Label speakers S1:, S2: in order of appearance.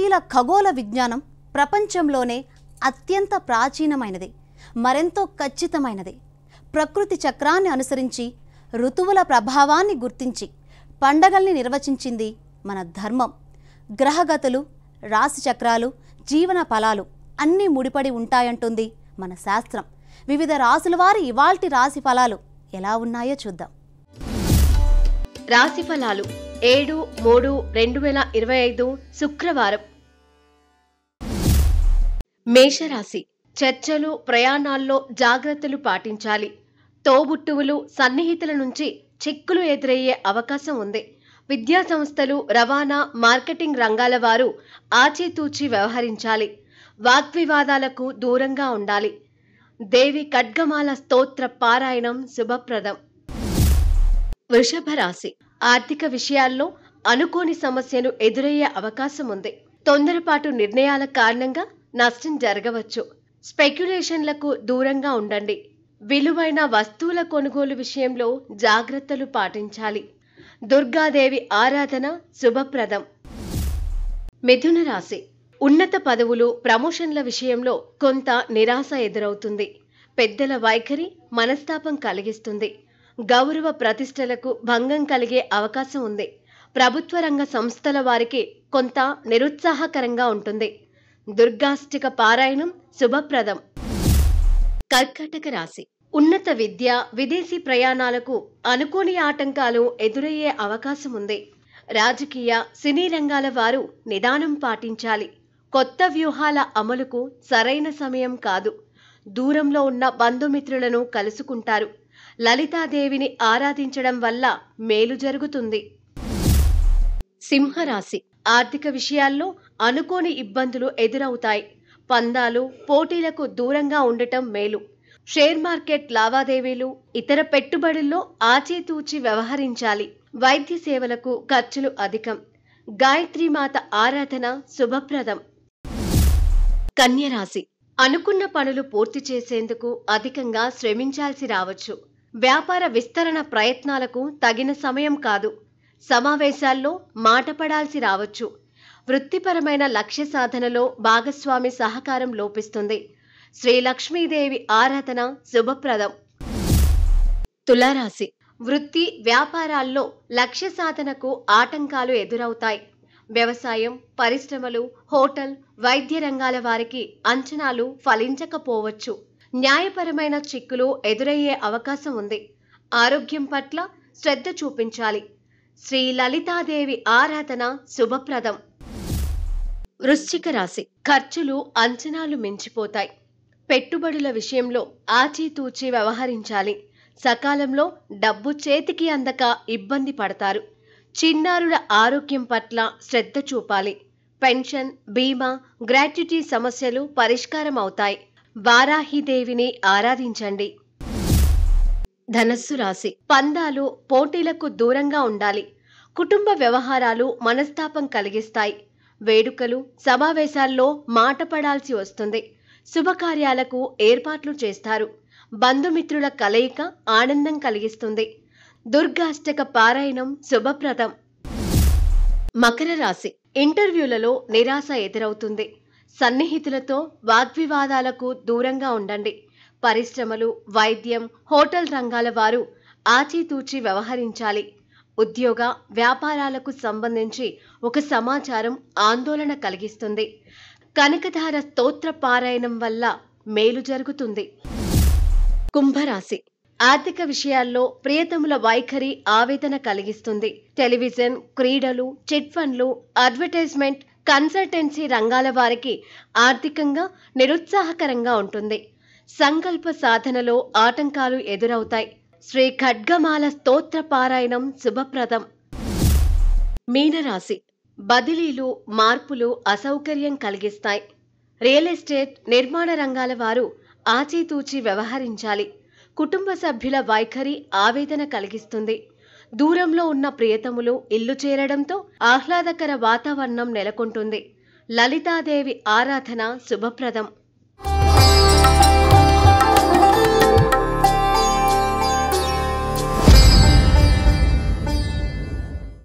S1: అఖిల ఖగోళ విజ్ఞానం ప్రపంచంలోనే అత్యంత ప్రాచీనమైనది, మరెంతో ఖచ్చితమైనది. ప్రకృతి చక్రాన్ని అనుసరించి ఋతువుల ప్రభావాన్ని గుర్తించి పండగల్ని నిర్వచించింది మన ధర్మం. గ్రహగతులు, రాశి చక్రాలు, జీవన ఫలాలు అన్నీ ముడిపడి ఉంటాయంటుంది మన శాస్త్రం. వివిధ రాశుల వారి ఇవాల్టి రాశి ఫలాలు ఎలా ఉన్నాయో చూద్దాం.
S2: రాశి ఫలాలు 7/3/2025 శుక్రవారం. మేషరాశి. చర్చలు, ప్రయాణాల్లో జాగ్రత్తలు పాటించాలి. తోబుట్టువులు, సన్నిహితుల నుంచి చిక్కులు ఎదురయ్యే అవకాశం ఉంది. విద్యా సంస్థలు, రవాణా, మార్కెటింగ్ రంగాల వారు ఆచితూచి వ్యవహరించాలి. వాగ్వివాదాలకు దూరంగా ఉండాలి. దేవి ఖడ్గమాల స్తోత్ర పారాయణం శుభప్రదం. వృషభ రాశి. ఆర్థిక విషయాల్లో అనుకోని సమస్యలు ఎదురయ్యే అవకాశం ఉంది. తొందరపాటు నిర్ణయాల కారణంగా నష్టం జరగవచ్చు. స్పెక్యులేషన్లకు దూరంగా ఉండండి. విలువైన వస్తువుల కొనుగోలు విషయంలో జాగ్రత్తలు పాటించాలి. దుర్గాదేవి ఆరాధన శుభప్రదం. మిథున రాశి. ఉన్నత పదవులు, ప్రమోషన్ల విషయంలో కొంత నిరాశ ఎదురవుతుంది. పెద్దల వైఖరి మనస్తాపం కలిగిస్తుంది. గౌరవ ప్రతిష్టలకు భంగం కలిగే అవకాశం ఉంది. ప్రభుత్వ రంగ సంస్థల వారికి కొంత నిరుత్సాహకరంగా ఉంటుంది. దుర్గాష్టక పారాయణం శుభప్రదం. కర్కాటక రాశి. ఉన్నత విద్య, విదేశీ ప్రయాణాలకు అనుకోని ఆటంకాలు ఎదురయ్యే అవకాశం ఉంది. రాజకీయ, సినీ రంగాల వారు నిదానం పాటించాలి. కొత్త వ్యూహాల అమలుకు సరైన సమయం కాదు. దూరంలో ఉన్న బంధుమిత్రులను కలుసుకుంటారు. లలితాదేవిని ఆరాధించడం వల్ల మేలు జరుగుతుంది. సింహరాశి. ఆర్థిక విషయాల్లో అనుకోని ఇబ్బందులు ఎదురవుతాయి. పందాలు, పోటీలకు దూరంగా ఉండటం మేలు. షేర్ మార్కెట్ లావాదేవీలు, ఇతర పెట్టుబడుల్లో ఆచితూచి వ్యవహరించాలి. వైద్య సేవలకు ఖర్చులు అధికం. గాయత్రీమాత ఆరాధన శుభప్రదం. కన్యరాశి. అనుకున్న పనులు పూర్తి చేసేందుకు అధికంగా శ్రమించాల్సి రావచ్చు. వ్యాపార విస్తరణ ప్రయత్నాలకు తగిన సమయం కాదు. సమావేశాల్లో మాటపడాల్సి రావచ్చు. వృత్తిపరమైన లక్ష్య సాధనలో భాగస్వామి సహకారం లోపిస్తుంది. శ్రీ లక్ష్మీదేవి ఆరాధన శుభప్రదం. తులారాశి. వృత్తి, వ్యాపారాల్లో లక్ష్య సాధనకు ఆటంకాలు ఎదురవుతాయి. వ్యవసాయం, పరిశ్రమలు, హోటల్, వైద్య రంగాల వారికి అంచనాలు ఫలించకపోవచ్చు. న్యాయపరమైన చిక్కులు ఎదురయ్యే అవకాశం ఉంది. ఆరోగ్యం పట్ల శ్రద్ధ చూపించాలి. శ్రీ లలితాదేవి ఆరాధన శుభప్రదం. వృశ్చిక రాశి. ఖర్చులు అంచనాలు మించిపోతాయి. పెట్టుబడుల విషయంలో ఆచితూచి వ్యవహరించాలి. సకాలంలో డబ్బు చేతికి అందక ఇబ్బంది పడతారు. చిన్నారుల ఆరోగ్యం పట్ల శ్రద్ధ చూపాలి. పెన్షన్, బీమా, గ్రాట్యుటీ సమస్యలు పరిష్కారం అవుతాయి. వారాహిదేవిని ఆరాధించండి. ధనస్సు రాశి. పందాలు, పోటీలకు దూరంగా ఉండాలి. కుటుంబ వ్యవహారాలు మనస్తాపం కలిగిస్తాయి. వేడుకలు, సమావేశాల్లో మాట పడాల్సి వస్తుంది. శుభకార్యాలకు ఏర్పాట్లు చేస్తారు. బంధుమిత్రుల కలయిక ఆనందం కలిగిస్తుంది. దుర్గాష్టక పారాయణం శుభప్రదం. మకర రాశి. ఇంటర్వ్యూలలో నిరాశ ఎదురవుతుంది. సన్నిహితులతో వాగ్వివాదాలకు దూరంగా ఉండండి. పరిశ్రమలు, వైద్యం, హోటల్ రంగాల వారు ఆచితూచి వ్యవహరించాలి. ఉద్యోగ, వ్యాపారాలకు సంబంధించి ఒక సమాచారం ఆందోళన కలిగిస్తుంది. కనకధార స్తోత్ర పారాయణం వల్ల మేలు జరుగుతుంది. కుంభరాశి. ఆర్థిక విషయాల్లో ప్రియతముల వైఖరి ఆవేదన కలిగిస్తుంది. టెలివిజన్, క్రీడలు, చిట్ ఫండ్లు, అడ్వర్టైజ్మెంట్, కన్సల్టెన్సీ రంగాల వారికి ఆర్థికంగా నిరుత్సాహకరంగా ఉంటుంది. సంకల్ప సాధనలో ఆటంకాలు ఎదురవుతాయి. శ్రీ ఖడ్గమాల స్తోత్ర పారాయణం శుభప్రదం. మీనరాశి. బదిలీలు, మార్పులు అసౌకర్యం కలిగిస్తాయి. రియల్ ఎస్టేట్, నిర్మాణ రంగాల వారు ఆచితూచి వ్యవహరించాలి. కుటుంబ సభ్యుల వైఖరి ఆవేదన కలిగిస్తుంది. దూరంలో ఉన్న ప్రియతములు ఇల్లు చేరడంతో ఆహ్లాదకర వాతావరణం నెలకొంటుంది. లలితాదేవి ఆరాధన శుభప్రదం.